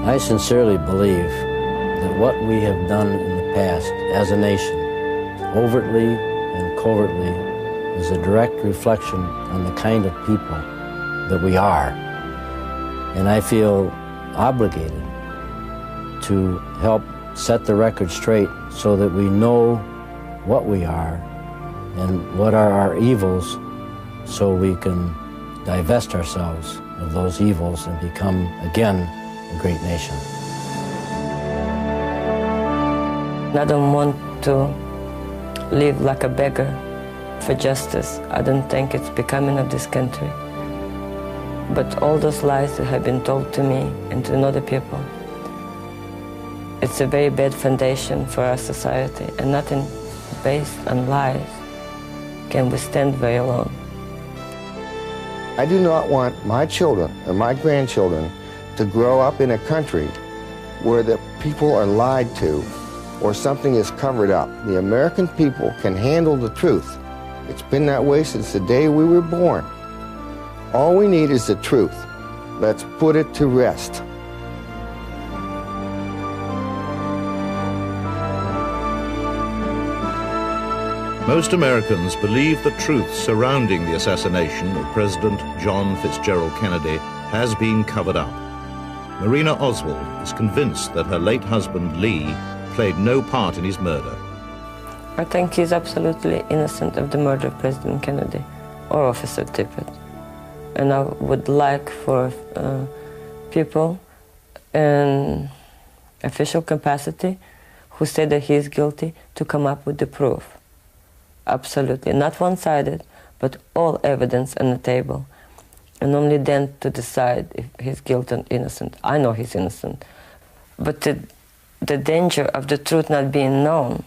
I sincerely believe that what we have done in the past as a nation, overtly and covertly, is a direct reflection on the kind of people that we are. And I feel obligated to help set the record straight so that we know what we are and what are our evils, so we can divest ourselves of those evils and become, again, a great nation. I don't want to live like a beggar for justice. I don't think it's becoming of this country. But all those lies that have been told to me and to other people, it's a very bad foundation for our society, and nothing based on lies can withstand very long. I do not want my children and my grandchildren to grow up in a country where the people are lied to or something is covered up. The American people can handle the truth. It's been that way since the day we were born. All we need is the truth. Let's put it to rest. Most Americans believe the truth surrounding the assassination of President John Fitzgerald Kennedy has been covered up. Marina Oswald is convinced that her late husband, Lee, played no part in his murder. I think he's absolutely innocent of the murder of President Kennedy or Officer Tippit. And I would like for people in official capacity who say that he is guilty to come up with the proof. Absolutely, not one-sided, but all evidence on the table. And only then to decide if he's guilty or innocent. I know he's innocent. But the danger of the truth not being known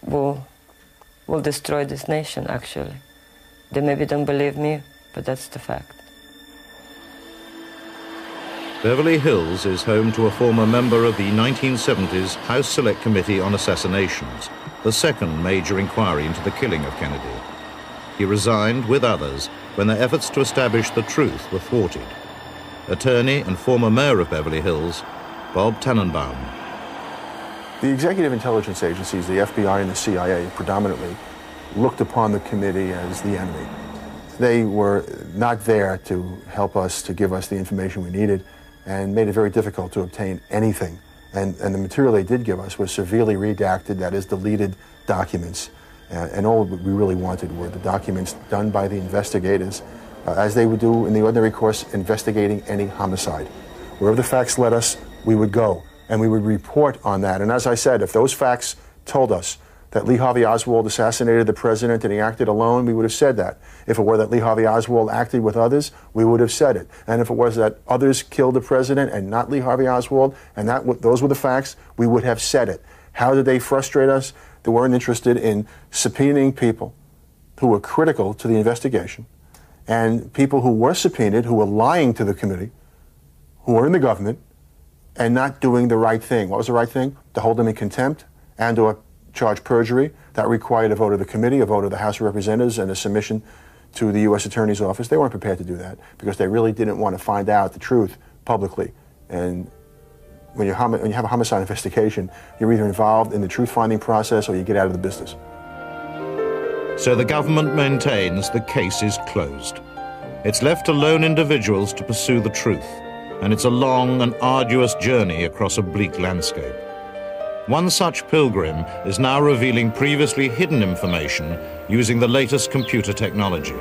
will destroy this nation, actually. They maybe don't believe me, but that's the fact. Beverly Hills is home to a former member of the 1970s House Select Committee on Assassinations, the second major inquiry into the killing of Kennedy. He resigned with others when their efforts to establish the truth were thwarted. Attorney and former mayor of Beverly Hills, Bob Tannenbaum. The executive intelligence agencies, the FBI and the CIA, predominantly looked upon the committee as the enemy. They were not there to help us, to give us the information we needed, and made it very difficult to obtain anything. And the material they did give us was severely redacted, that is, deleted documents. And all we really wanted were the documents done by the investigators, as they would do in the ordinary course, investigating any homicide. Wherever the facts led us, we would go, and we would report on that. And as I said, if those facts told us that Lee Harvey Oswald assassinated the president and he acted alone, we would have said that. If it were that Lee Harvey Oswald acted with others, we would have said it. And if it was that others killed the president and not Lee Harvey Oswald, and those were the facts, we would have said it. How did they frustrate us? They weren't interested in subpoenaing people who were critical to the investigation, and people who were subpoenaed, who were lying to the committee, who were in the government, and not doing the right thing. What was the right thing? To hold them in contempt and or charge perjury. That required a vote of the committee, a vote of the House of Representatives, and a submission to the U.S. Attorney's Office. They weren't prepared to do that because they really didn't want to find out the truth publicly. And when you have a homicide investigation, you're either involved in the truth-finding process or you get out of the business. So the government maintains the case is closed. It's left to lone individuals to pursue the truth, and it's a long and arduous journey across a bleak landscape. One such pilgrim is now revealing previously hidden information using the latest computer technology.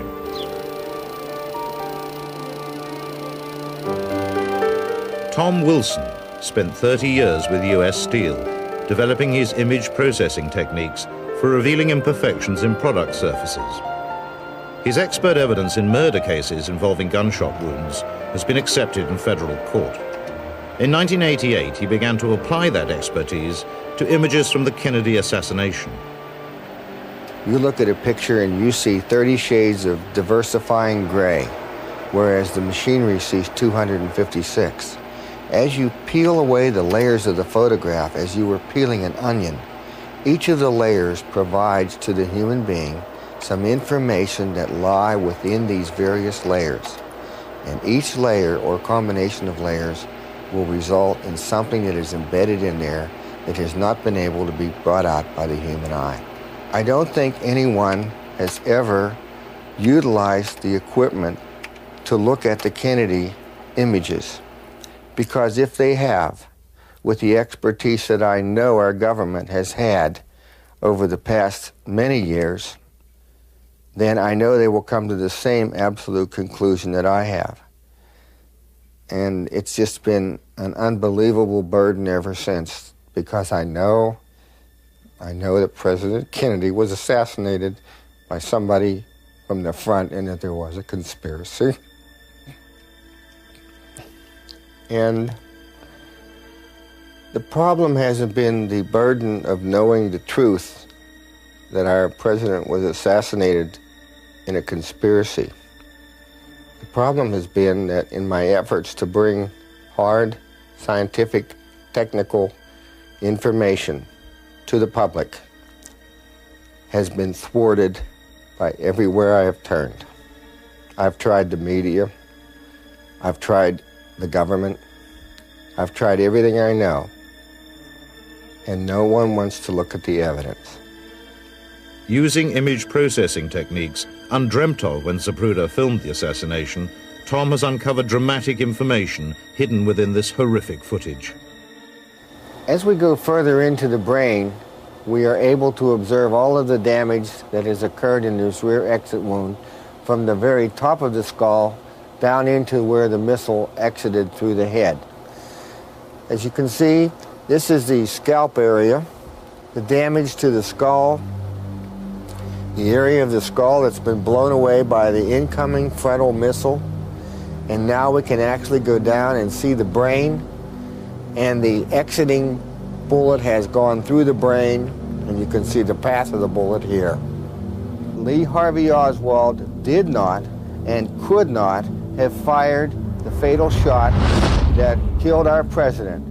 Tom Wilson spent 30 years with US Steel, developing his image processing techniques for revealing imperfections in product surfaces. His expert evidence in murder cases involving gunshot wounds has been accepted in federal court. In 1988, he began to apply that expertise to images from the Kennedy assassination. You look at a picture and you see 30 shades of diversifying gray, whereas the machinery sees 256. As you peel away the layers of the photograph, as you were peeling an onion, each of the layers provides to the human being some information that lie within these various layers. And each layer or combination of layers will result in something that is embedded in there that has not been able to be brought out by the human eye. I don't think anyone has ever utilized the equipment to look at the Kennedy images, because if they have, with the expertise that I know our government has had over the past many years, then I know they will come to the same absolute conclusion that I have. And it's just been an unbelievable burden ever since, because I know that President Kennedy was assassinated by somebody from the front and that there was a conspiracy. And the problem hasn't been the burden of knowing the truth that our president was assassinated in a conspiracy. The problem has been that in my efforts to bring hard, scientific, technical information to the public has been thwarted by everywhere I have turned. I've tried the media, I've tried the government, I've tried everything I know, and no one wants to look at the evidence. Using image processing techniques undreamt of when Zapruder filmed the assassination, Tom has uncovered dramatic information hidden within this horrific footage. As we go further into the brain, we are able to observe all of the damage that has occurred in this rear exit wound from the very top of the skull down into where the missile exited through the head. As you can see, this is the scalp area, the damage to the skull, the area of the skull that's been blown away by the incoming frontal missile. And now we can actually go down and see the brain, and the exiting bullet has gone through the brain, and you can see the path of the bullet here. Lee Harvey Oswald did not and could not have fired the fatal shot that killed our president.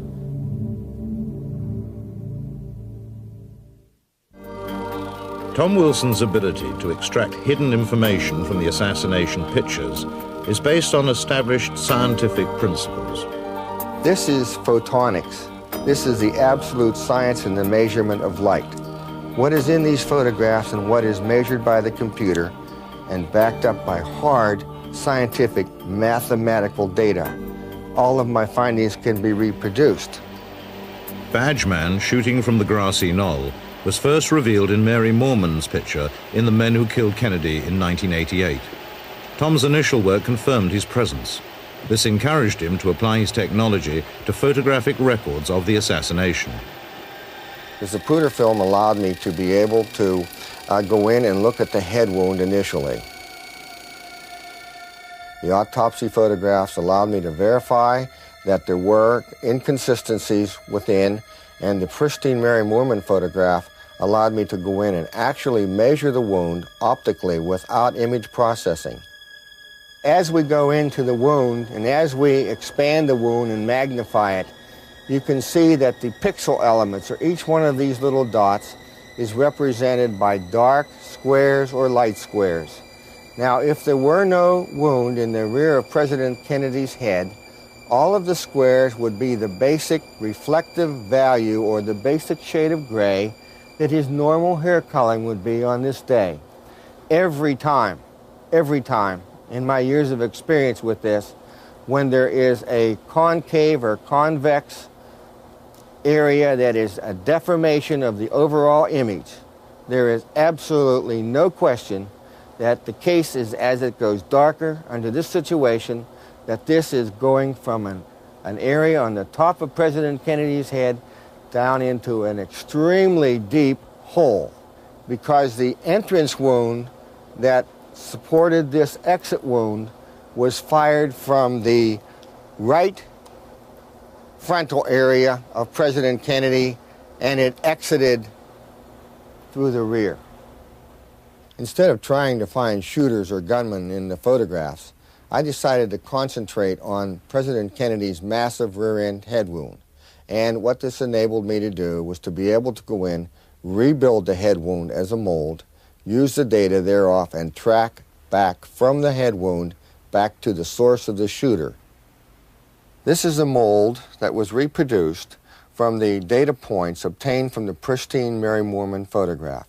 Tom Wilson's ability to extract hidden information from the assassination pictures is based on established scientific principles. This is photonics. This is the absolute science in the measurement of light. What is in these photographs and what is measured by the computer and backed up by hard scientific mathematical data. All of my findings can be reproduced. Badgeman shooting from the grassy knoll was first revealed in Mary Moorman's picture in The Men Who Killed Kennedy in 1988. Tom's initial work confirmed his presence. This encouraged him to apply his technology to photographic records of the assassination. The Zapruder film allowed me to be able to go in and look at the head wound initially. The autopsy photographs allowed me to verify that there were inconsistencies within, and the pristine Mary Moorman photograph allowed me to go in and actually measure the wound optically without image processing. As we go into the wound and as we expand the wound and magnify it, you can see that the pixel elements, or each one of these little dots, is represented by dark squares or light squares. Now, if there were no wound in the rear of President Kennedy's head, all of the squares would be the basic reflective value or the basic shade of gray that his normal hair coloring would be on this day. Every time, in my years of experience with this, when there is a concave or convex area that is a deformation of the overall image, there is absolutely no question that the case is, as it goes darker under this situation, that this is going from an area on the top of President Kennedy's head down into an extremely deep hole, because the entrance wound that supported this exit wound was fired from the right frontal area of President Kennedy, and it exited through the rear. Instead of trying to find shooters or gunmen in the photographs, I decided to concentrate on President Kennedy's massive rear-end head wound. And what this enabled me to do was to be able to go in, rebuild the head wound as a mold, use the data thereof, and track back from the head wound back to the source of the shooter. This is a mold that was reproduced from the data points obtained from the pristine Mary Moorman photograph.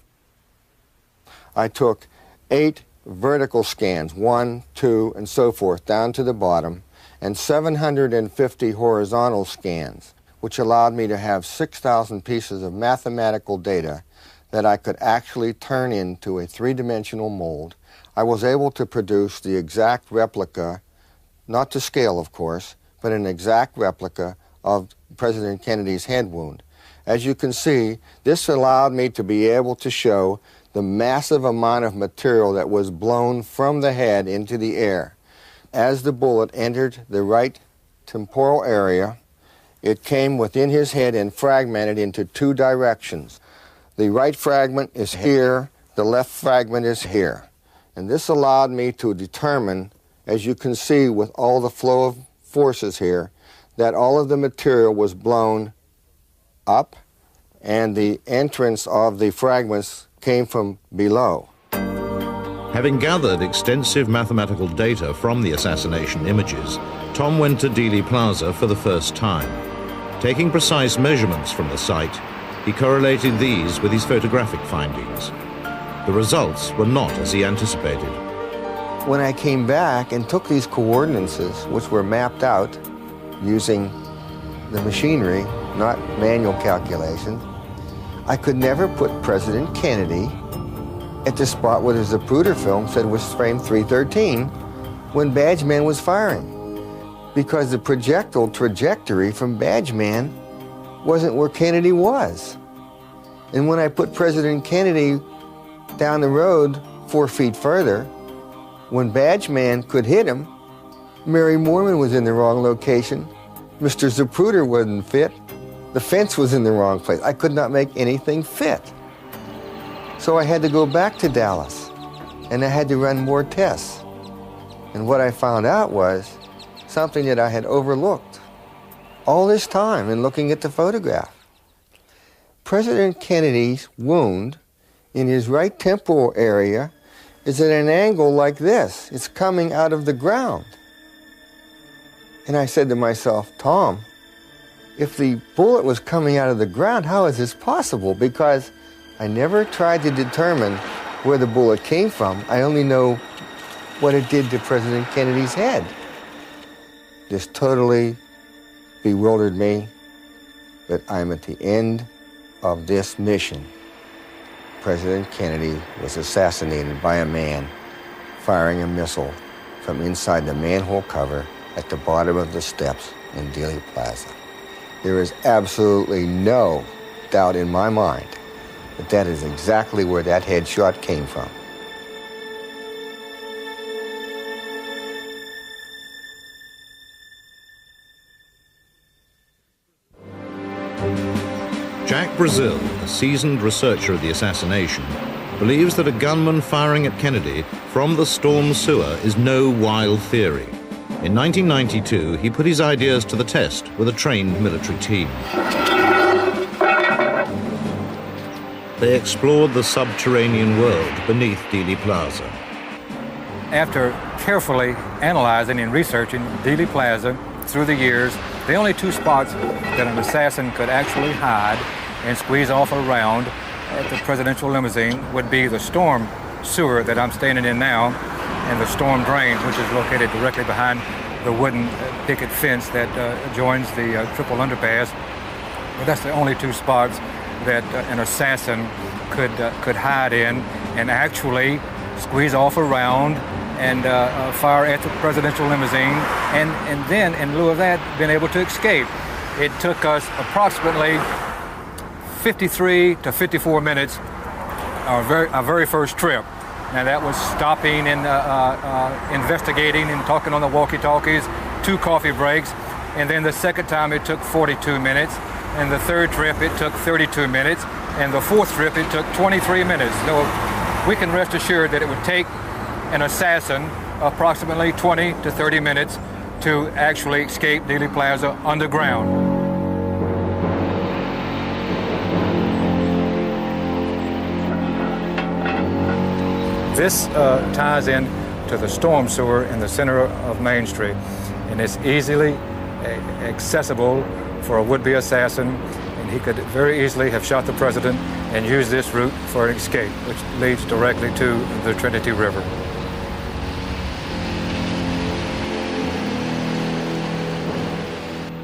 I took 8 vertical scans, 1, 2, and so forth, down to the bottom, and 750 horizontal scans, which allowed me to have 6,000 pieces of mathematical data that I could actually turn into a 3-dimensional mold. I was able to produce the exact replica, not to scale, of course, but an exact replica of President Kennedy's head wound. As you can see, this allowed me to be able to show the massive amount of material that was blown from the head into the air. As the bullet entered the right temporal area, it came within his head and fragmented into 2 directions. The right fragment is here, the left fragment is here. And this allowed me to determine, as you can see with all the flow of forces here, that all of the material was blown up and the entrance of the fragments came from below. Having gathered extensive mathematical data from the assassination images, Tom went to Dealey Plaza for the first time. Taking precise measurements from the site, he correlated these with his photographic findings. The results were not as he anticipated. When I came back and took these coordinates, which were mapped out using the machinery, not manual calculations, I could never put President Kennedy at the spot where the Zapruder film said was frame 313 when Badgeman was firing, because the projectile trajectory from Badgeman wasn't where Kennedy was. And when I put President Kennedy down the road 4 feet further, when Badgeman could hit him, Mary Moorman was in the wrong location, Mr. Zapruder wasn't fit, the fence was in the wrong place. I could not make anything fit. So I had to go back to Dallas, and I had to run more tests. And what I found out was something that I had overlooked all this time in looking at the photograph. President Kennedy's wound in his right temporal area is at an angle like this. It's coming out of the ground. And I said to myself, Tom, if the bullet was coming out of the ground, how is this possible? Because I never tried to determine where the bullet came from. I only know what it did to President Kennedy's head. This totally bewildered me, but I'm at the end of this mission. President Kennedy was assassinated by a man firing a missile from inside the manhole cover at the bottom of the steps in Dealey Plaza. There is absolutely no doubt in my mind that that is exactly where that headshot came from. Jack Brazil, a seasoned researcher of the assassination, believes that a gunman firing at Kennedy from the storm sewer is no wild theory. In 1992, he put his ideas to the test with a trained military team. They explored the subterranean world beneath Dealey Plaza. After carefully analyzing and researching Dealey Plaza through the years, the only 2 spots that an assassin could actually hide and squeeze off around at the presidential limousine would be the storm sewer that I'm standing in now and the storm drain, which is located directly behind the wooden picket fence that joins the triple underpass. But that's the only 2 spots that an assassin could hide in and actually squeeze off around and fire at the presidential limousine, and then, in lieu of that, been able to escape. It took us approximately 53 to 54 minutes, our very first trip. Now that was stopping and investigating and talking on the walkie-talkies, 2 coffee breaks, and then the second time it took 42 minutes, and the third trip it took 32 minutes, and the 4th trip it took 23 minutes. So we can rest assured that it would take an assassin approximately 20 to 30 minutes to actually escape Dealey Plaza underground. This ties in to the storm sewer in the center of Main Street, and it's easily accessible for a would-be assassin, and he could very easily have shot the president and used this route for an escape, which leads directly to the Trinity River.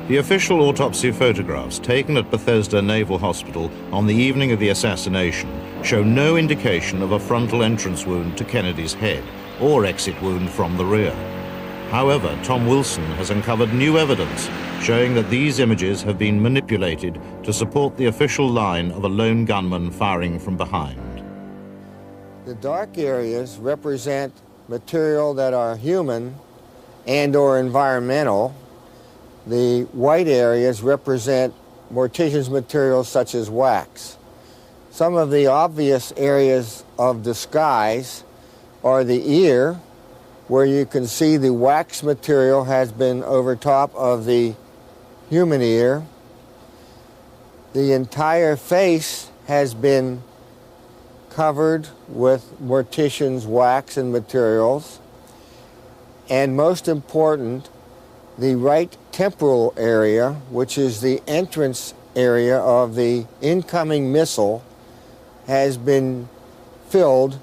The official autopsy photographs taken at Bethesda Naval Hospital on the evening of the assassination show no indication of a frontal entrance wound to Kennedy's head or exit wound from the rear. However, Tom Wilson has uncovered new evidence showing that these images have been manipulated to support the official line of a lone gunman firing from behind. The dark areas represent material that are human and/or environmental. The white areas represent mortician's materials such as wax. Some of the obvious areas of disguise are the ear, where you can see the wax material has been over top of the human ear. The entire face has been covered with mortician's wax and materials. And most important, the right temporal area, which is the entrance area of the incoming missile, has been filled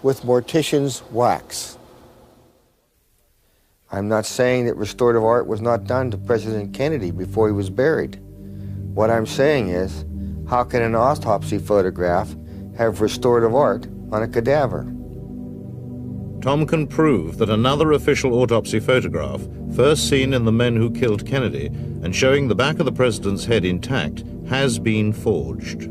with mortician's wax. I'm not saying that restorative art was not done to President Kennedy before he was buried. What I'm saying is, how can an autopsy photograph have restorative art on a cadaver? Tom can prove that another official autopsy photograph, first seen in The Men Who Killed Kennedy and showing the back of the president's head intact, has been forged.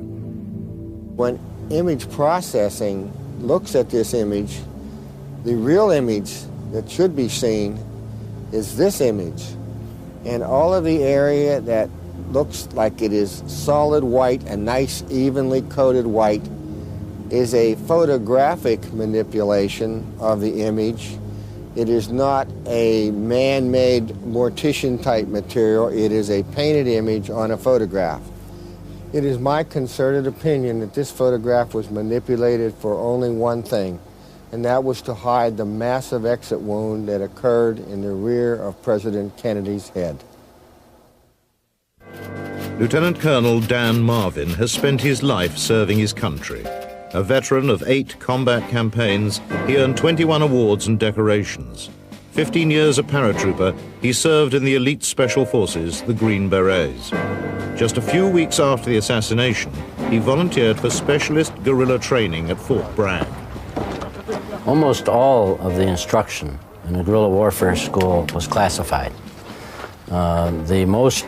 When image processing looks at this image, the real image that should be seen is this image. And all of the area that looks like it is solid white, a nice evenly coated white, is a photographic manipulation of the image. It is not a man-made mortician-type material. It is a painted image on a photograph. It is my concerted opinion that this photograph was manipulated for only one thing, and that was to hide the massive exit wound that occurred in the rear of President Kennedy's head. Lieutenant Colonel Dan Marvin has spent his life serving his country. A veteran of 8 combat campaigns, he earned 21 awards and decorations. 15 years a paratrooper, he served in the elite special forces, the Green Berets. Just a few weeks after the assassination, he volunteered for specialist guerrilla training at Fort Bragg. Almost all of the instruction in the guerrilla warfare school was classified. The most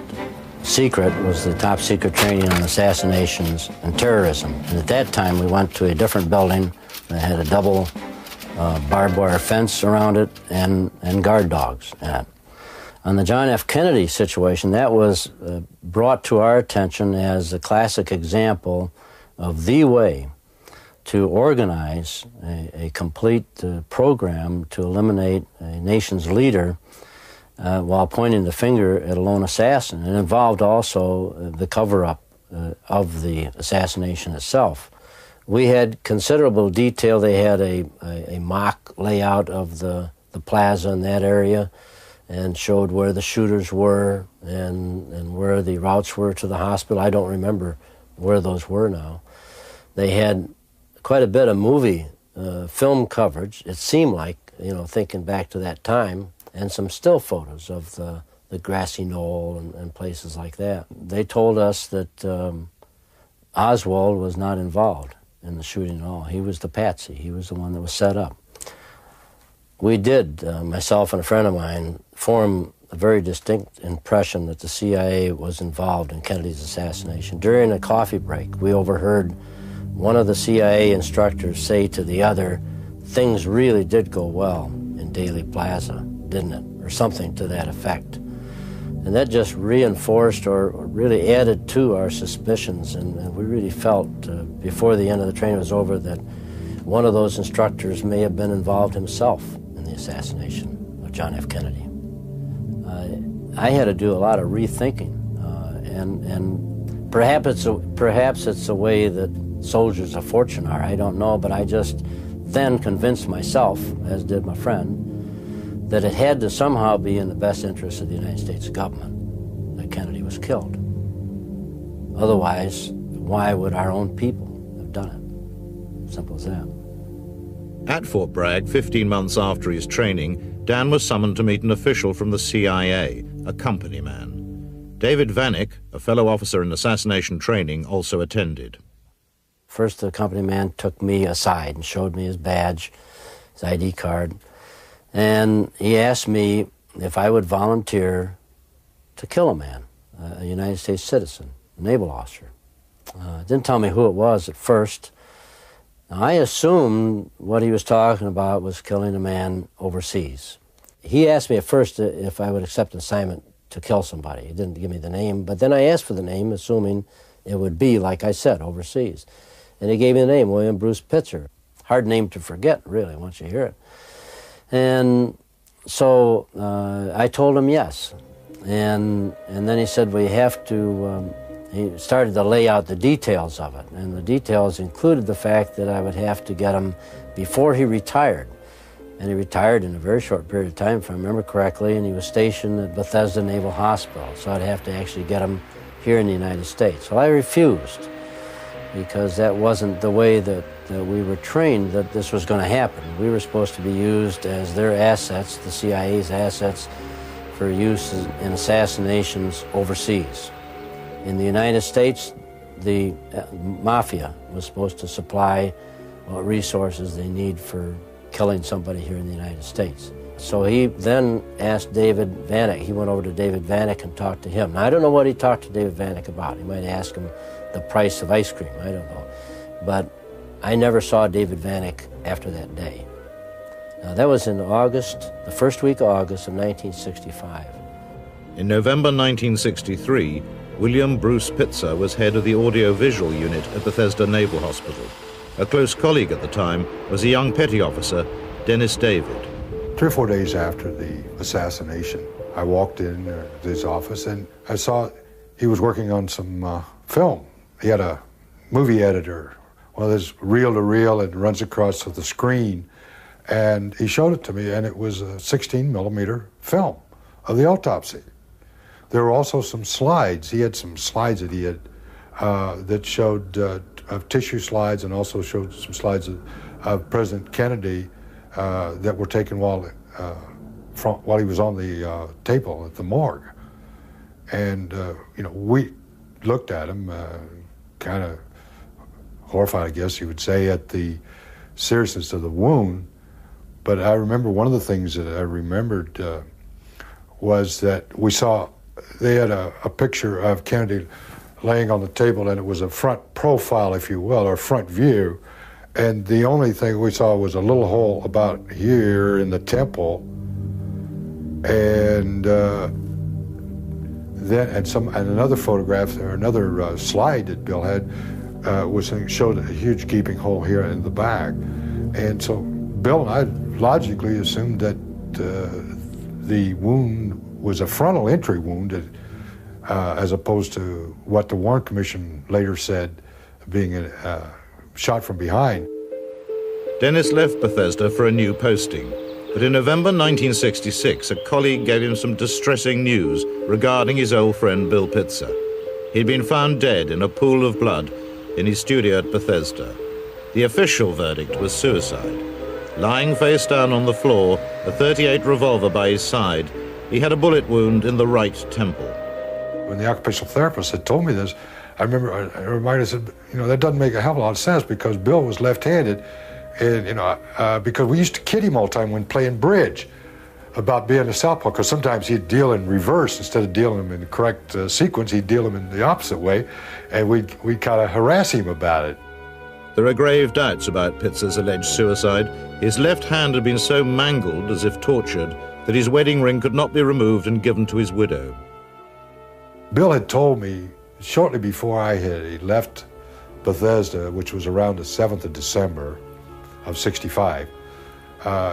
secret was the top secret training on assassinations and terrorism. And at that time, we went to a different building that had a double barbed wire fence around it and guard dogs in it. On the John F. Kennedy situation, that was brought to our attention as a classic example of the way to organize a complete program to eliminate a nation's leader while pointing the finger at a lone assassin. It involved also the cover-up of the assassination itself. We had considerable detail. They had a mock layout of the plaza in that area and showed where the shooters were and where the routes were to the hospital. I don't remember where those were now. They had quite a bit of movie film coverage, it seemed like, you know, thinking back to that time, and some still photos of the grassy knoll and places like that. They told us that Oswald was not involved in the shooting at all. He was the patsy. He was the one that was set up. We did, myself and a friend of mine, form a very distinct impression that the CIA was involved in Kennedy's assassination. During a coffee break, we overheard one of the CIA instructors say to the other, "Things really did go well in Dealey Plaza, didn't it?" Or something to that effect. And that just reinforced or really added to our suspicions, and we really felt before the end of the training was over that one of those instructors may have been involved himself in the assassination of John F. Kennedy. I had to do a lot of rethinking, and perhaps it's the way that soldiers of fortune are. I don't know, but I just then convinced myself, as did my friend, that it had to somehow be in the best interest of the United States government that Kennedy was killed. Otherwise, why would our own people have done it? Simple as that. At Fort Bragg, 15 months after his training, Dan was summoned to meet an official from the CIA, a company man. David Vanek, a fellow officer in assassination training, also attended. First, the company man took me aside and showed me his badge, his ID card, and he asked me if I would volunteer to kill a man, a United States citizen, a naval officer. Didn't tell me who it was at first. Now, I assumed what he was talking about was killing a man overseas. He asked me at first if I would accept an assignment to kill somebody. He didn't give me the name, but then I asked for the name, assuming it would be, like I said, overseas. And he gave me the name, William Bruce Pitzer. Hard name to forget, really, once you hear it. And so I told him yes. And then he said, well, you have to, he started to lay out the details of it. And the details included the fact that I would have to get him before he retired. And he retired in a very short period of time, if I remember correctly, and he was stationed at Bethesda Naval Hospital. So I'd have to actually get him here in the United States. Well, I refused, because that wasn't the way that we were trained that this was going to happen. We were supposed to be used as their assets, the CIA's assets, for use in assassinations overseas. In the United States, the mafia was supposed to supply what resources they need for killing somebody here in the United States. So he then asked David Vanek. He went over to David Vanek and talked to him. Now, I don't know what he talked to David Vanek about. He might ask him the price of ice cream, I don't know. But I never saw David Vanek after that day. Now, that was in August, the first week of August of 1965. In November 1963, William Bruce Pitzer was head of the audio-visual unit at Bethesda Naval Hospital. A close colleague at the time was a young petty officer, Dennis David. 3 or 4 days after the assassination, I walked in his office and I saw he was working on some film. He had a movie editor, one of those reel-to-reel and runs across the screen, and he showed it to me, and it was a 16-millimeter film of the autopsy. There were also some slides. He had some slides that he had that showed tissue slides, and also showed some slides of President Kennedy that were taken while he was on the table at the morgue. And we looked at him, kind of horrified, I guess you would say, at the seriousness of the wound. But I remember one of the things that I remembered was that we saw they had a picture of Kennedy laying on the table, and it was a front profile, if you will, or front view. And the only thing we saw was a little hole about here in the temple, and another photograph or another slide that Bill had showed a huge gaping hole here in the back. And so Bill and I logically assumed that the wound was a frontal entry wound, as opposed to what the Warren Commission later said being a shot from behind. Dennis left Bethesda for a new posting, but in November 1966, a colleague gave him some distressing news regarding his old friend Bill Pitzer. He'd been found dead in a pool of blood in his studio at Bethesda. The official verdict was suicide. Lying face down on the floor, a .38 revolver by his side, he had a bullet wound in the right temple. When the occupational therapist had told me this, I reminded myself, that doesn't make a hell of a lot of sense, because Bill was left-handed, and, because we used to kid him all the time when playing bridge about being a southpaw, because sometimes he'd deal in reverse. Instead of dealing them in the correct sequence, he'd deal them in the opposite way, and we'd kind of harass him about it. There are grave doubts about Pitzer's alleged suicide. His left hand had been so mangled, as if tortured, that his wedding ring could not be removed and given to his widow. Bill had told me shortly before he left Bethesda, which was around the 7th of December of 65,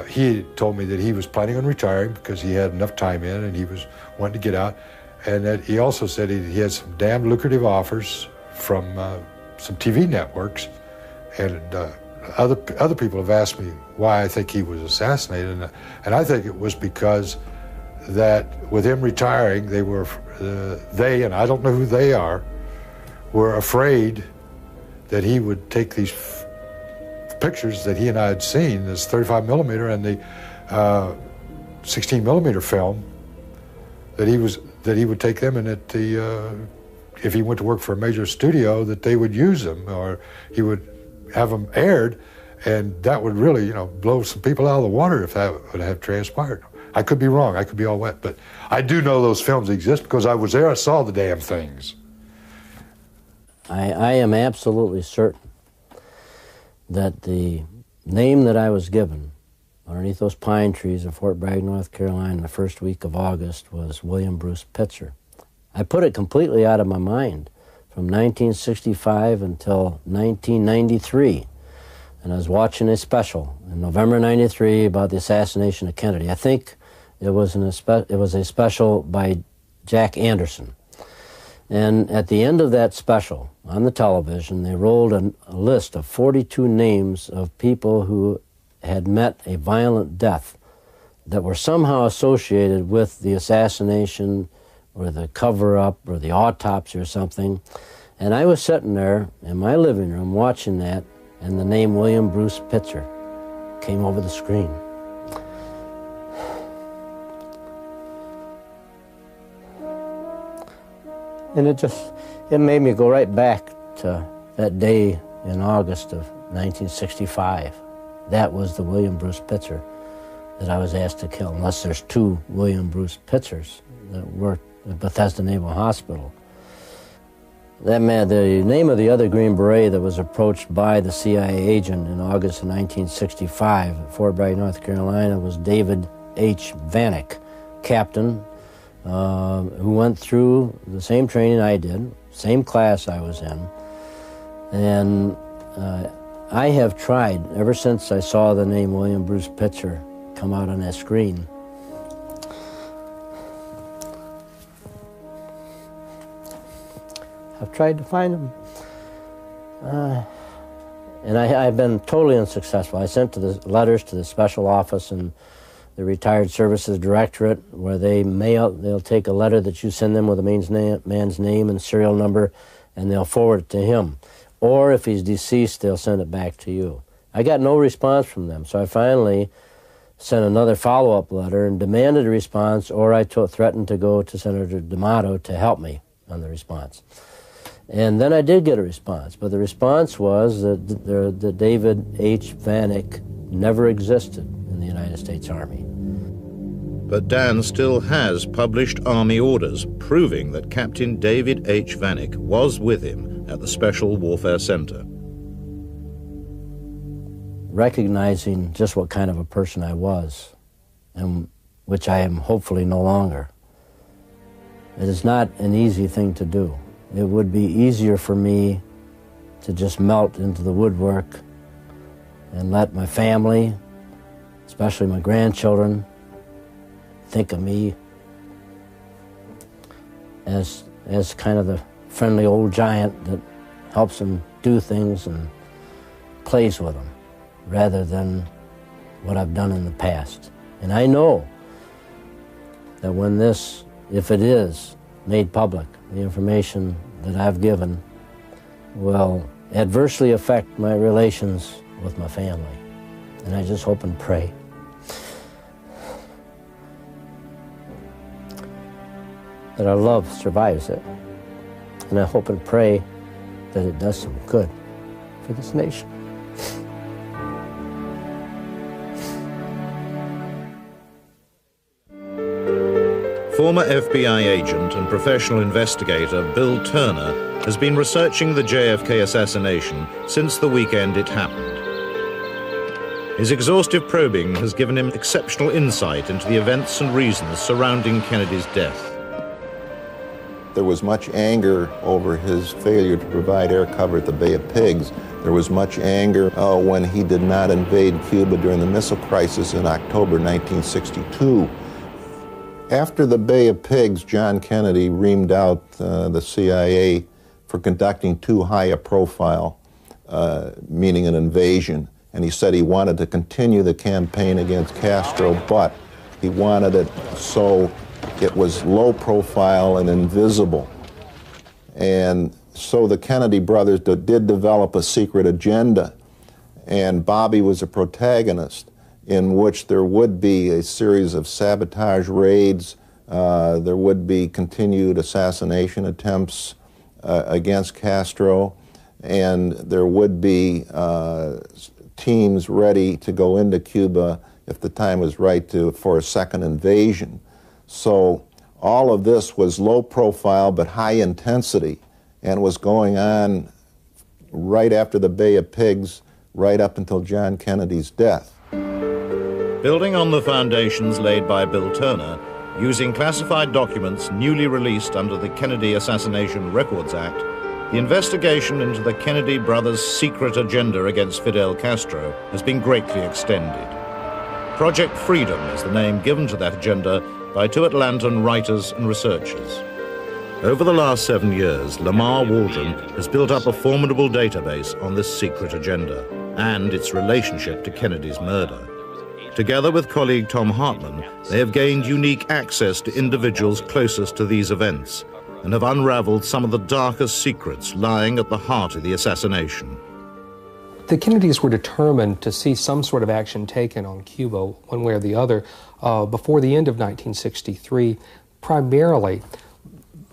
he told me that he was planning on retiring because he had enough time in and he was wanting to get out, and that he also said he had some damn lucrative offers from some TV networks, and other people have asked me why I think he was assassinated, and I think it was because that with him retiring, they, and I don't know who they are, were afraid that he would take these pictures that he and I had seen, this 35 millimeter and the 16 millimeter film, that he would take them, and that if he went to work for a major studio, that they would use them, or he would have them aired, and that would really, blow some people out of the water if that would have transpired. I could be wrong, I could be all wet, but I do know those films exist because I was there, I saw the damn things. I am absolutely certain that the name that I was given underneath those pine trees in Fort Bragg, North Carolina, the first week of August was William Bruce Pitzer. I put it completely out of my mind from 1965 until 1993. And I was watching a special in November '93 about the assassination of Kennedy. I think it was a special by Jack Anderson. And at the end of that special, on the television, they rolled a list of 42 names of people who had met a violent death that were somehow associated with the assassination or the cover-up or the autopsy or something. And I was sitting there in my living room watching that, and the name William Bruce Pitzer came over the screen. And it made me go right back to that day in August of 1965. That was the William Bruce Pitzer that I was asked to kill, unless there's two William Bruce Pitzers that worked at Bethesda Naval Hospital. That man, the name of the other Green Beret that was approached by the CIA agent in August of 1965 at Fort Bragg, North Carolina, was David H. Vanek, captain, who went through the same training I did, same class I was in. And I have tried, ever since I saw the name William Bruce Pitzer come out on that screen, I've tried to find him. And I've been totally unsuccessful. I sent letters to the special office and the Retired Services Directorate, where they'll take a letter that you send them with a man's name and serial number, and they'll forward it to him. Or if he's deceased, they'll send it back to you. I got no response from them, so I finally sent another follow-up letter and demanded a response, or I threatened to go to Senator D'Amato to help me on the response. And then I did get a response, but the response was that David H. Vanek never existed in the United States Army. But Dan still has published Army orders proving that Captain David H. Vanek was with him at the Special Warfare Center. Recognizing just what kind of a person I was, and which I am hopefully no longer, it is not an easy thing to do. It would be easier for me to just melt into the woodwork and let my family, especially my grandchildren, think of me as kind of the friendly old giant that helps them do things and plays with them, rather than what I've done in the past. And I know that when this, if it is made public, the information that I've given will adversely affect my relations with my family. And I just hope and pray that our love survives it. And I hope and pray that it does some good for this nation. Former FBI agent and professional investigator Bill Turner has been researching the JFK assassination since the weekend it happened. His exhaustive probing has given him exceptional insight into the events and reasons surrounding Kennedy's death. There was much anger over his failure to provide air cover at the Bay of Pigs. There was much anger when he did not invade Cuba during the missile crisis in October 1962. After the Bay of Pigs, John Kennedy reamed out the CIA for conducting too high a profile, meaning an invasion. and he said he wanted to continue the campaign against Castro, but he wanted it so it was low profile and invisible. And so the Kennedy brothers did develop a secret agenda, and Bobby was a protagonist in which there would be a series of sabotage raids, there would be continued assassination attempts against Castro, and there would be teams ready to go into Cuba if the time was right for a second invasion. So all of this was low profile but high intensity, and was going on right after the Bay of Pigs, right up until John Kennedy's death. Building on the foundations laid by Bill Turner, using classified documents newly released under the Kennedy Assassination Records Act, the investigation into the Kennedy brothers' secret agenda against Fidel Castro has been greatly extended. Project Freedom is the name given to that agenda by two Atlantan writers and researchers. Over the last 7 years, Lamar Waldron has built up a formidable database on this secret agenda and its relationship to Kennedy's murder. Together with colleague Tom Hartman, they have gained unique access to individuals closest to these events and have unraveled some of the darkest secrets lying at the heart of the assassination. The Kennedys were determined to see some sort of action taken on Cuba, one way or the other, before the end of 1963, primarily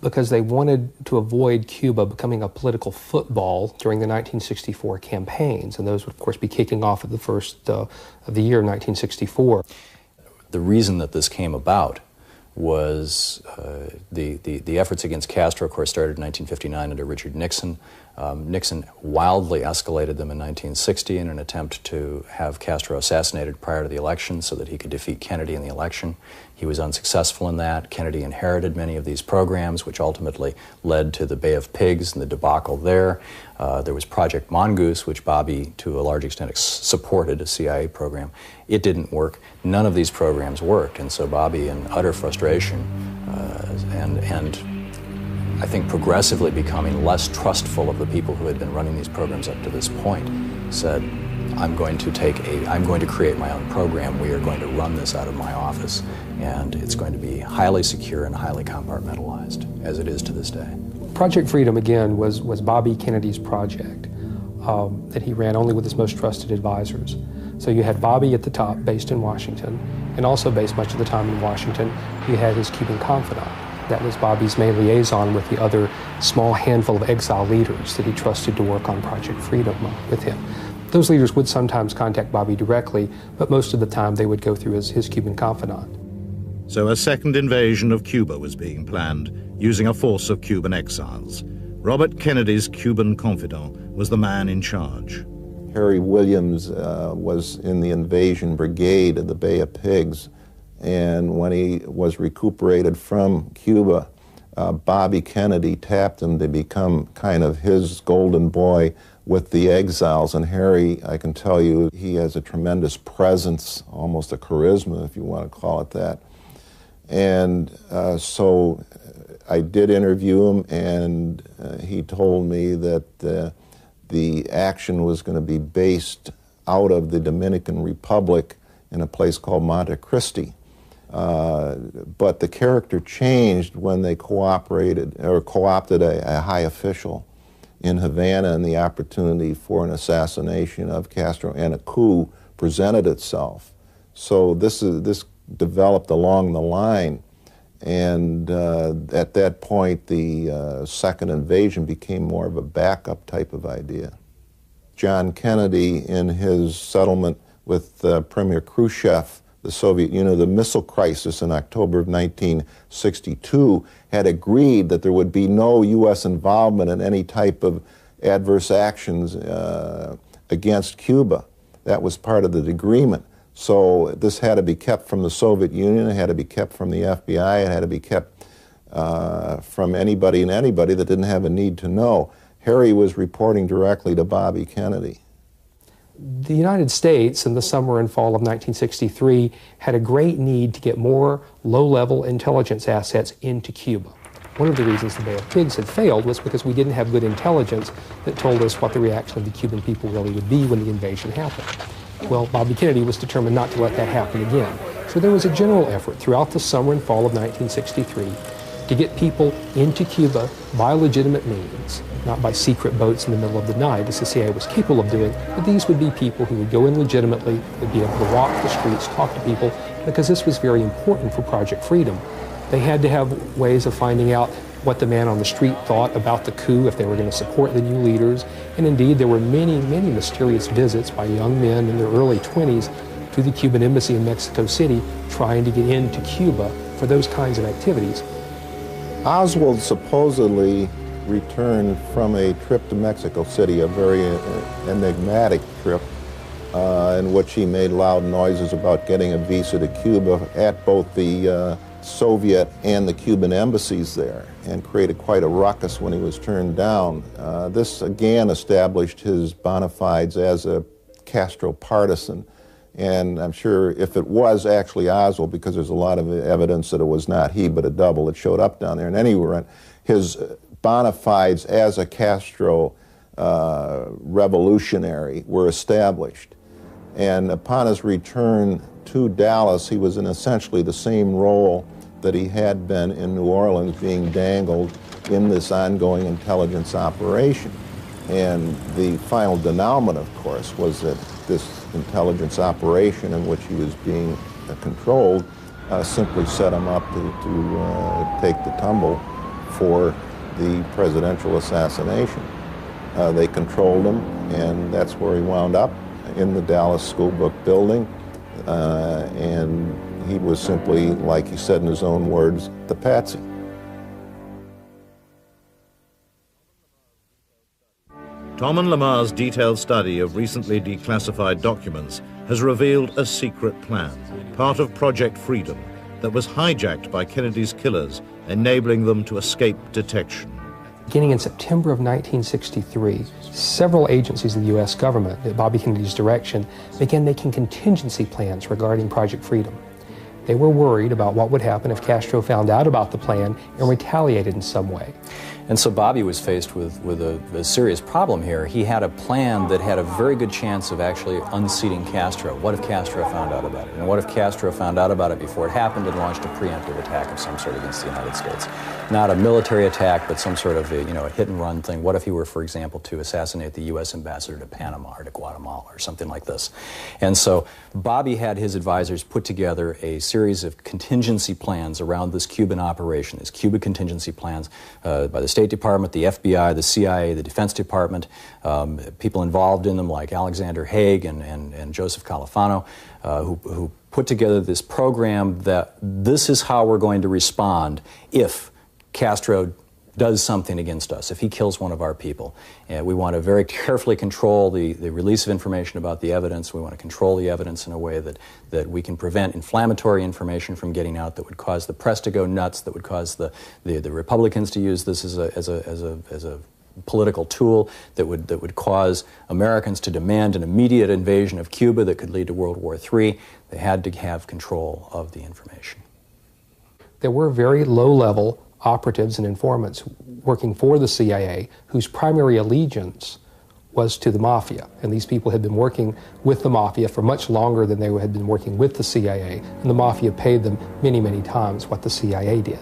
because they wanted to avoid Cuba becoming a political football during the 1964 campaigns, and those would, of course, be kicking off at the first of the year 1964. The reason that this came about was the efforts against Castro, of course, started in 1959 under Richard Nixon. Nixon wildly escalated them in 1960 in an attempt to have Castro assassinated prior to the election so that he could defeat Kennedy in the election. He was unsuccessful in that. Kennedy inherited many of these programs, which ultimately led to the Bay of Pigs and the debacle there. There was Project Mongoose, which Bobby, to a large extent, supported, a CIA program. It didn't work. None of these programs worked, and so Bobby, in utter frustration and I think progressively becoming less trustful of the people who had been running these programs up to this point, said, I'm going to create my own program. We are going to run this out of my office, and it's going to be highly secure and highly compartmentalized, as it is to this day. Project Freedom, again, was Bobby Kennedy's project that he ran only with his most trusted advisors. So you had Bobby at the top, based in Washington, and also based much of the time in Washington, you had his Cuban confidant. That was Bobby's main liaison with the other small handful of exile leaders that he trusted to work on Project Freedom with him. Those leaders would sometimes contact Bobby directly, but most of the time they would go through his Cuban confidant. So a second invasion of Cuba was being planned, using a force of Cuban exiles. Robert Kennedy's Cuban confidant was the man in charge. Harry Williams was in the invasion brigade of the Bay of Pigs, and when he was recuperated from Cuba, Bobby Kennedy tapped him to become kind of his golden boy with the exiles. And Harry, I can tell you, he has a tremendous presence, almost a charisma, if you want to call it that. And so I did interview him, and he told me that the action was going to be based out of the Dominican Republic in a place called Monte Cristi. But the character changed when they cooperated or co-opted a high official in Havana, and the opportunity for an assassination of Castro and a coup presented itself. So this developed along the line, and at that point the second invasion became more of a backup type of idea. John Kennedy, in his settlement with Premier Khrushchev, the Soviet Union, the missile crisis in October of 1962, had agreed that there would be no U.S. involvement in any type of adverse actions against Cuba. That was part of the agreement. So this had to be kept from the Soviet Union, it had to be kept from the FBI, it had to be kept from anybody and anybody that didn't have a need to know. Harry was reporting directly to Bobby Kennedy. The United States in the summer and fall of 1963 had a great need to get more low-level intelligence assets into Cuba. One of the reasons the Bay of Pigs had failed was because we didn't have good intelligence that told us what the reaction of the Cuban people really would be when the invasion happened. Well, Bobby Kennedy was determined not to let that happen again. So there was a general effort throughout the summer and fall of 1963 to get people into Cuba by legitimate means, not by secret boats in the middle of the night, as the CIA was capable of doing, but these would be people who would go in legitimately, would be able to walk the streets, talk to people, because this was very important for Project Freedom. They had to have ways of finding out what the man on the street thought about the coup, if they were going to support the new leaders. And indeed, there were many, many mysterious visits by young men in their early 20s to the Cuban embassy in Mexico City trying to get into Cuba for those kinds of activities. Oswald supposedly returned from a trip to Mexico City, a very enigmatic trip, in which he made loud noises about getting a visa to Cuba at both the Soviet and the Cuban embassies there, and created quite a ruckus when he was turned down. This again established his bona fides as a Castro partisan, and I'm sure if it was actually Oswald, because there's a lot of evidence that it was not he but a double that showed up down there, in any event, his bona fides as a Castro revolutionary were established. And upon his return to Dallas, he was in essentially the same role that he had been in New Orleans, being dangled in this ongoing intelligence operation. And the final denouement, of course, was that this intelligence operation in which he was being controlled simply set him up to take the tumble for the presidential assassination. They controlled him, and that's where he wound up, in the Dallas School Book building. And he was simply, like he said in his own words, the patsy. Tom and Lamar's detailed study of recently declassified documents has revealed a secret plan, part of Project Freedom, that was hijacked by Kennedy's killers, enabling them to escape detection. Beginning in September of 1963, several agencies of the U.S. government, at Bobby Kennedy's direction, began making contingency plans regarding Project Freedom. They were worried about what would happen if Castro found out about the plan and retaliated in some way. And so Bobby was faced with a serious problem here. He had a plan that had a very good chance of actually unseating Castro. What if Castro found out about it? And what if Castro found out about it before it happened and launched a preemptive attack of some sort against the United States? Not a military attack, but some sort of a hit-and-run thing. What if he were, for example, to assassinate the U.S. ambassador to Panama or to Guatemala or something like this? And so Bobby had his advisors put together a series of contingency plans around this Cuban operation, these Cuban contingency plans by the State Department, the FBI, the CIA, the Defense Department, people involved in them like Alexander Haig and Joseph Califano, who put together this program that this is how we're going to respond if Castro does something against us, if he kills one of our people. And we want to very carefully control the release of information about the evidence. We want to control the evidence in a way that we can prevent inflammatory information from getting out that would cause the press to go nuts, that would cause the Republicans to use this as a political tool, that would cause Americans to demand an immediate invasion of Cuba that could lead to World War III. They had to have control of the information. There were very low-level operatives and informants working for the CIA whose primary allegiance was to the mafia. And these people had been working with the mafia for much longer than they had been working with the CIA, and the mafia paid them many, many times what the CIA did.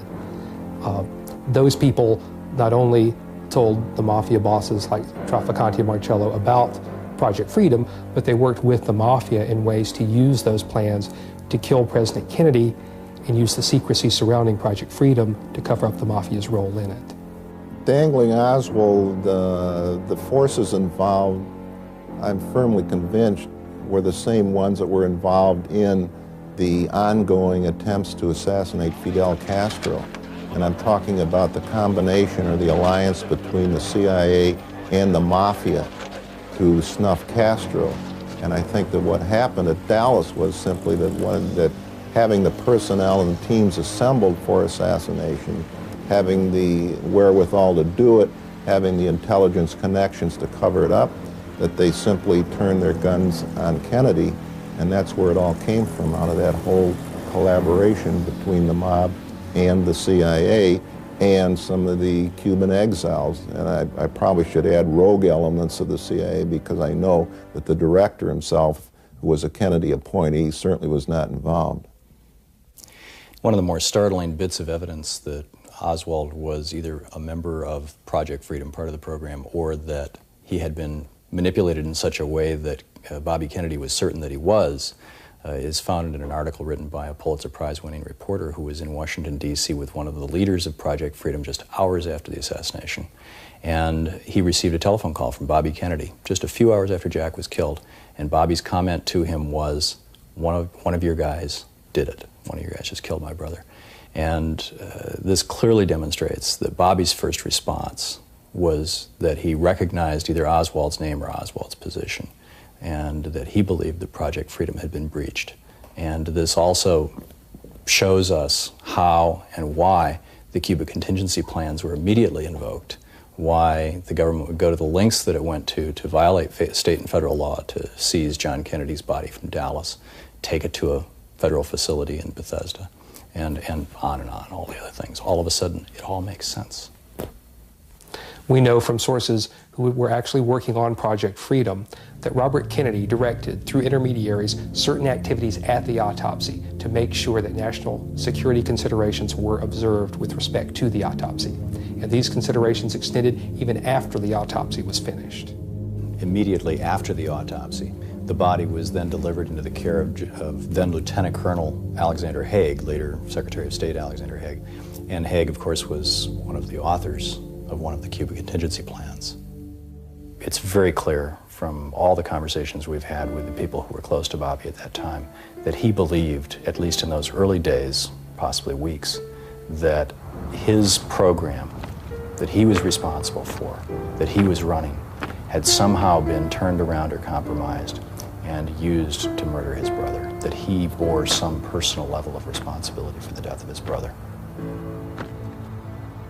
Those people not only told the mafia bosses like Trafficante and Marcello about Project Freedom, but they worked with the mafia in ways to use those plans to kill President Kennedy and use the secrecy surrounding Project Freedom to cover up the mafia's role in it. Dangling Oswald, the forces involved, I'm firmly convinced, were the same ones that were involved in the ongoing attempts to assassinate Fidel Castro. And I'm talking about the combination or the alliance between the CIA and the mafia to snuff Castro. And I think that what happened at Dallas was simply that having the personnel and teams assembled for assassination, having the wherewithal to do it, having the intelligence connections to cover it up, that they simply turned their guns on Kennedy, and that's where it all came from, out of that whole collaboration between the mob and the CIA and some of the Cuban exiles. And I probably should add rogue elements of the CIA, because I know that the director himself who was a Kennedy appointee, certainly was not involved. One of the more startling bits of evidence that Oswald was either a member of Project Freedom, part of the program, or that he had been manipulated in such a way that Bobby Kennedy was certain that he was, is found in an article written by a Pulitzer Prize-winning reporter who was in Washington, D.C. with one of the leaders of Project Freedom just hours after the assassination. And he received a telephone call from Bobby Kennedy just a few hours after Jack was killed, and Bobby's comment to him was, one of your guys did it. One of your guys just killed my brother. And this clearly demonstrates that Bobby's first response was that he recognized either Oswald's name or Oswald's position, and that he believed that Project Freedom had been breached. And this also shows us how and why the Cuba contingency plans were immediately invoked, why the government would go to the lengths that it went to violate state and federal law to seize John Kennedy's body from Dallas, take it to a federal facility in Bethesda, and on, all the other things. All of a sudden, it all makes sense. We know from sources who were actually working on Project Freedom that Robert Kennedy directed, through intermediaries, certain activities at the autopsy to make sure that national security considerations were observed with respect to the autopsy. And these considerations extended even after the autopsy was finished. Immediately after the autopsy, the body was then delivered into the care of then Lieutenant Colonel Alexander Haig, later Secretary of State Alexander Haig. And Haig, of course, was one of the authors of one of the Cuba contingency plans. It's very clear from all the conversations we've had with the people who were close to Bobby at that time that he believed, at least in those early days, possibly weeks, that his program that he was responsible for, that he was running, had somehow been turned around or compromised and used to murder his brother, that he bore some personal level of responsibility for the death of his brother.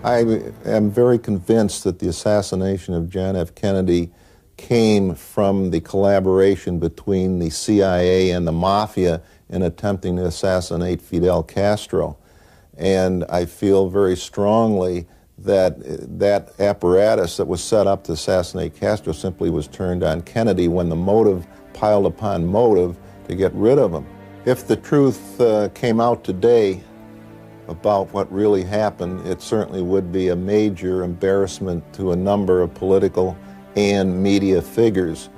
I am very convinced that the assassination of John F. Kennedy came from the collaboration between the CIA and the Mafia in attempting to assassinate Fidel Castro. And I feel very strongly that that apparatus that was set up to assassinate Castro simply was turned on Kennedy when the motive piled upon motive to get rid of him. If the truth came out today about what really happened, it certainly would be a major embarrassment to a number of political and media figures.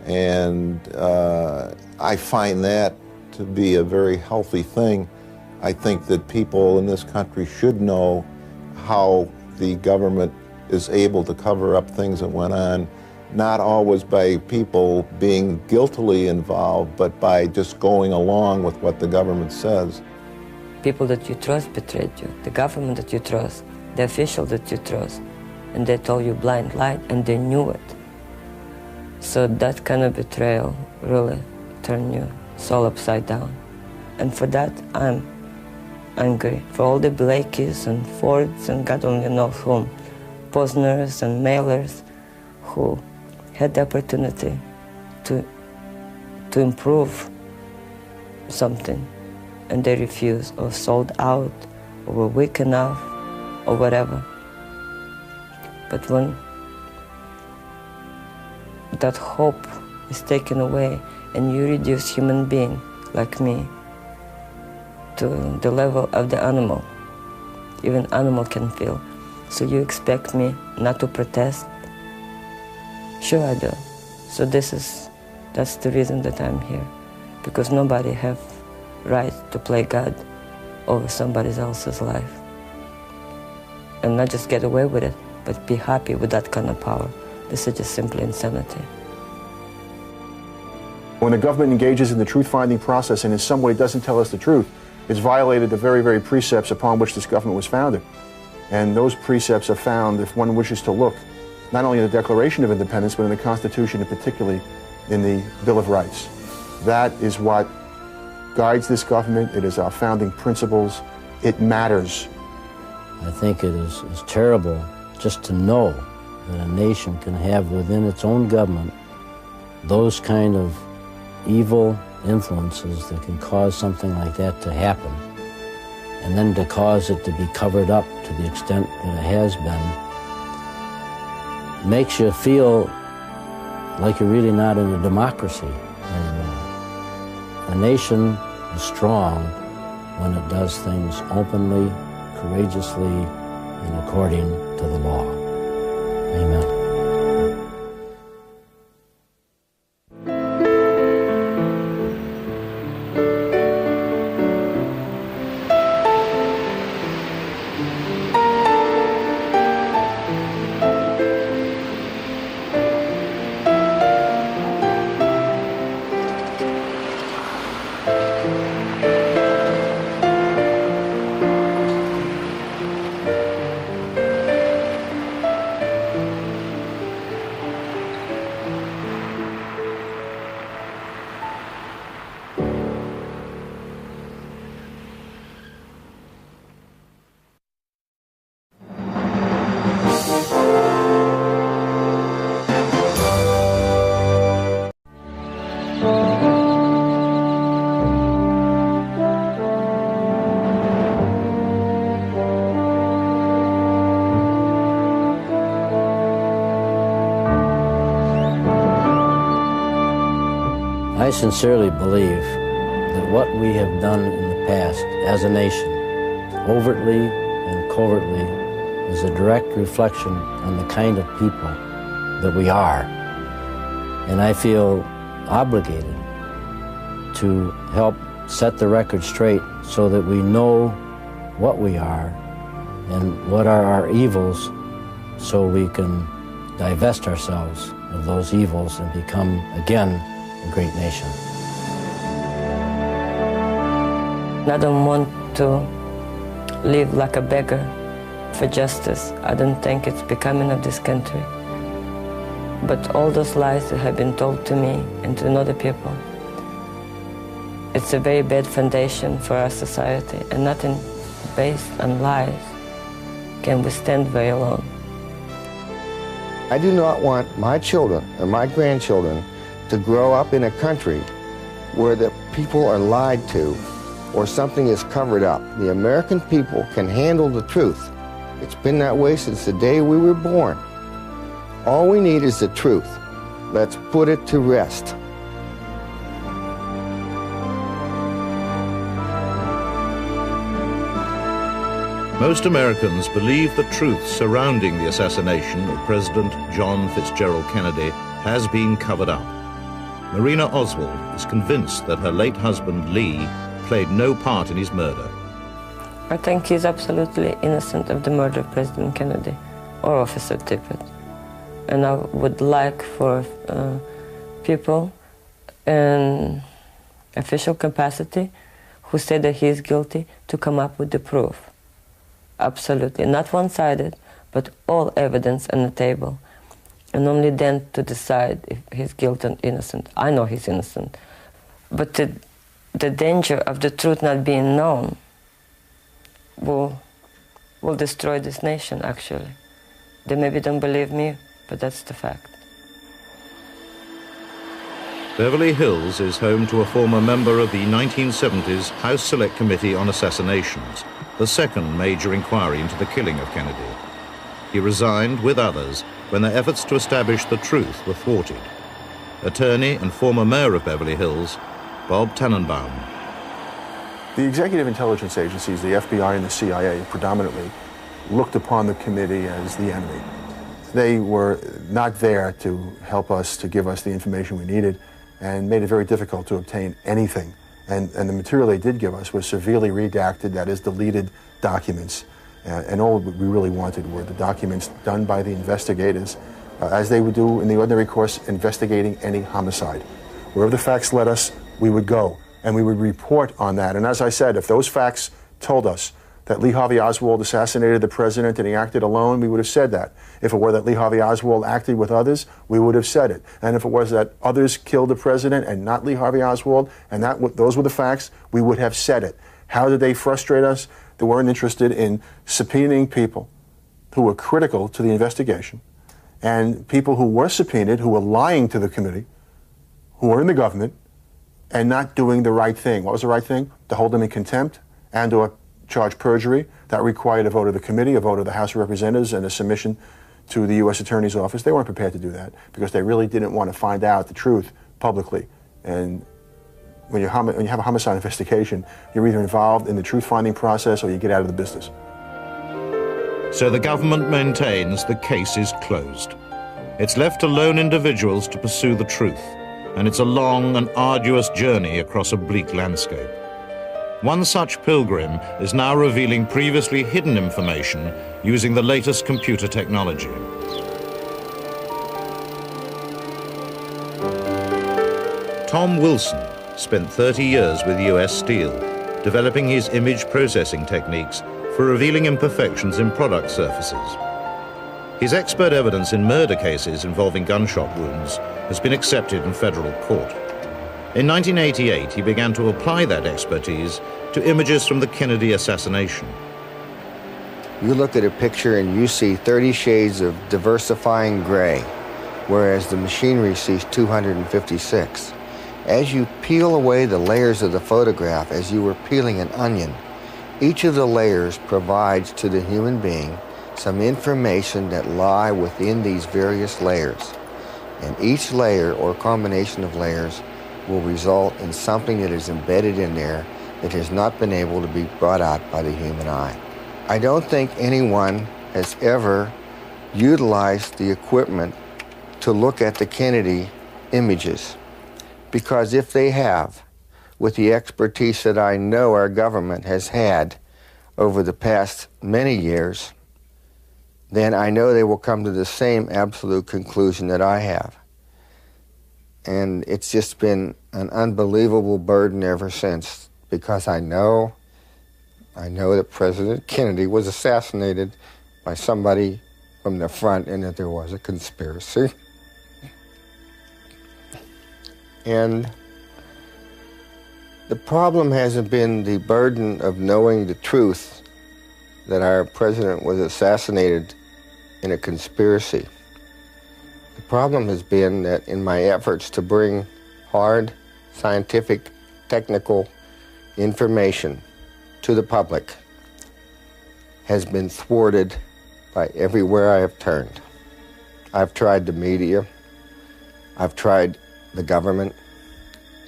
And I find that to be a very healthy thing. I think that people in this country should know how the government is able to cover up things that went on, not always by people being guiltily involved, but by just going along with what the government says. People that you trust betrayed you, the government that you trust, the official that you trust, and they told you blind light, and they knew it. So that kind of betrayal really turned your soul upside down. And for that, I'm angry. For all the Blakeys and Fords and God only knows whom, Posners and mailers who had the opportunity to improve something, and they refused or sold out or were weak enough or whatever. But when that hope is taken away and you reduce human being like me to the level of the animal, even animal can feel. So you expect me not to protest? Sure I do. So that's the reason that I'm here, because nobody have right to play God over somebody else's life. And not just get away with it, but be happy with that kind of power. This is just simply insanity. When the government engages in the truth-finding process and in some way doesn't tell us the truth, it's violated the very, very precepts upon which this government was founded. And those precepts are found, if one wishes to look, not only in the Declaration of Independence, but in the Constitution, and particularly in the Bill of Rights. That is what guides this government. It is our founding principles. It matters. I think it is terrible just to know that a nation can have within its own government those kind of evil influences that can cause something like that to happen, and then to cause it to be covered up to the extent that it has been, makes you feel like you're really not in a democracy anymore. a nation is strong when it does things openly, courageously, and according to the law. Amen. I sincerely believe that what we have done in the past as a nation, overtly and covertly, is a direct reflection on the kind of people that we are. And I feel obligated to help set the record straight so that we know what we are and what are our evils, so we can divest ourselves of those evils and become again a great nation. I don't want to live like a beggar for justice. I don't think it's becoming of this country. But all those lies that have been told to me and to other people, it's a very bad foundation for our society, and nothing based on lies can withstand very long. I do not want my children and my grandchildren to grow up in a country where the people are lied to or something is covered up. The American people can handle the truth. It's been that way since the day we were born. All we need is the truth. Let's put it to rest. Most Americans believe the truth surrounding the assassination of President John Fitzgerald Kennedy has been covered up. Marina Oswald is convinced that her late husband, Lee, played no part in his murder. I think he's absolutely innocent of the murder of President Kennedy or Officer Tippit. And I would like for people in official capacity who say that he is guilty to come up with the proof. Absolutely. Not one-sided, but all evidence on the table. And only then to decide if he's guilty or innocent. I know he's innocent. But the danger of the truth not being known will destroy this nation, actually. They maybe don't believe me, but that's the fact. Beverly Hills is home to a former member of the 1970s House Select Committee on Assassinations, the second major inquiry into the killing of Kennedy. He resigned with others when their efforts to establish the truth were thwarted. Attorney and former mayor of Beverly Hills, Bob Tannenbaum. The executive intelligence agencies, the FBI and the CIA, predominantly looked upon the committee as the enemy. They were not there to help us, to give us the information we needed, and made it very difficult to obtain anything. And the material they did give us was severely redacted, that is, deleted documents. And all we really wanted were the documents done by the investigators, as they would do in the ordinary course, investigating any homicide. Wherever the facts led us, we would go, and we would report on that. And as I said, if those facts told us that Lee Harvey Oswald assassinated the president and he acted alone, we would have said that. If it were that Lee Harvey Oswald acted with others, we would have said it. And if it was that others killed the president and not Lee Harvey Oswald, and those were the facts, we would have said it. How did they frustrate us? They weren't interested in subpoenaing people who were critical to the investigation, and people who were subpoenaed, who were lying to the committee, who were in the government, and not doing the right thing. What was the right thing? To hold them in contempt and or charge perjury. That required a vote of the committee, a vote of the House of Representatives, and a submission to the U.S. Attorney's Office. They weren't prepared to do that because they really didn't want to find out the truth publicly. And When you have a homicide investigation, you're either involved in the truth-finding process or you get out of the business. So the government maintains the case is closed. It's left to lone individuals to pursue the truth, and it's a long and arduous journey across a bleak landscape. One such pilgrim is now revealing previously hidden information using the latest computer technology. Tom Wilson spent 30 years with US Steel, developing his image processing techniques for revealing imperfections in product surfaces. His expert evidence in murder cases involving gunshot wounds has been accepted in federal court. In 1988, he began to apply that expertise to images from the Kennedy assassination. You look at a picture and you see 30 shades of diversifying gray, whereas the machinery sees 256. As you peel away the layers of the photograph, as you were peeling an onion, each of the layers provides to the human being some information that lie within these various layers. And each layer or combination of layers will result in something that is embedded in there that has not been able to be brought out by the human eye. I don't think anyone has ever utilized the equipment to look at the Kennedy images, because if they have, with the expertise that I know our government has had over the past many years, then I know they will come to the same absolute conclusion that I have. And it's just been an unbelievable burden ever since, because I know that President Kennedy was assassinated by somebody from the front and that there was a conspiracy. And the problem hasn't been the burden of knowing the truth that our president was assassinated in a conspiracy. The problem has been that in my efforts to bring hard, scientific, technical information to the public has been thwarted by everywhere I have turned. I've tried the media, I've tried the government,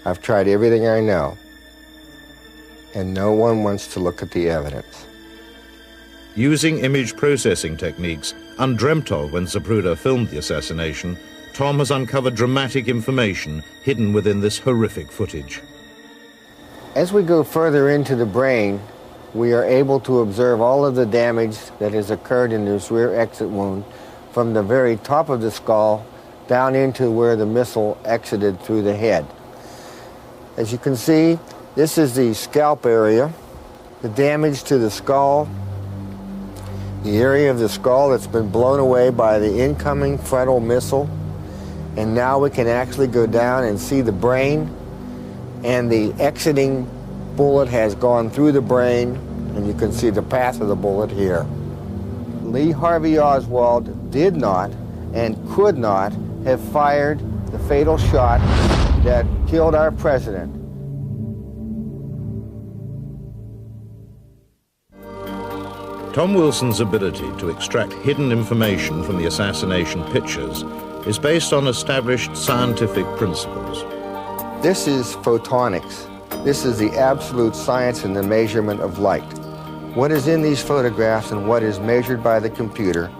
I've tried everything I know, and no one wants to look at the evidence. Using image processing techniques undreamt of when Zapruder filmed the assassination, Tom has uncovered dramatic information hidden within this horrific footage. As we go further into the brain, we are able to observe all of the damage that has occurred in this rear exit wound from the very top of the skull down into where the missile exited through the head. As you can see, this is the scalp area, the damage to the skull, the area of the skull that's been blown away by the incoming frontal missile. And now we can actually go down and see the brain, and the exiting bullet has gone through the brain, and you can see the path of the bullet here. Lee Harvey Oswald did not and could not have fired the fatal shot that killed our president. Tom Wilson's ability to extract hidden information from the assassination pictures is based on established scientific principles. This is photonics. This is the absolute science and the measurement of light. What is in these photographs and what is measured by the computer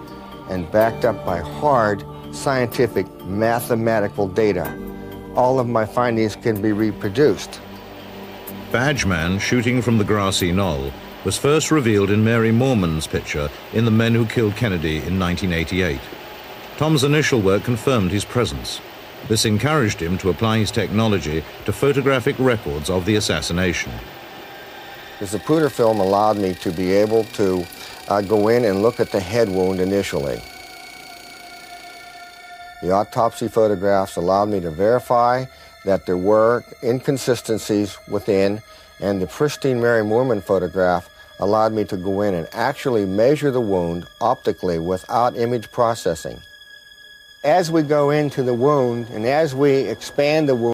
and backed up by hard scientific mathematical data. All of my findings can be reproduced. Badgeman shooting from the grassy knoll was first revealed in Mary Moorman's picture in The Men Who Killed Kennedy in 1988. Tom's initial work confirmed his presence. This encouraged him to apply his technology to photographic records of the assassination. The Zapruder film allowed me to be able to go in and look at the head wound initially. The autopsy photographs allowed me to verify that there were inconsistencies within, and the pristine Mary Moorman photograph allowed me to go in and actually measure the wound optically without image processing. As we go into the wound and as we expand the wound,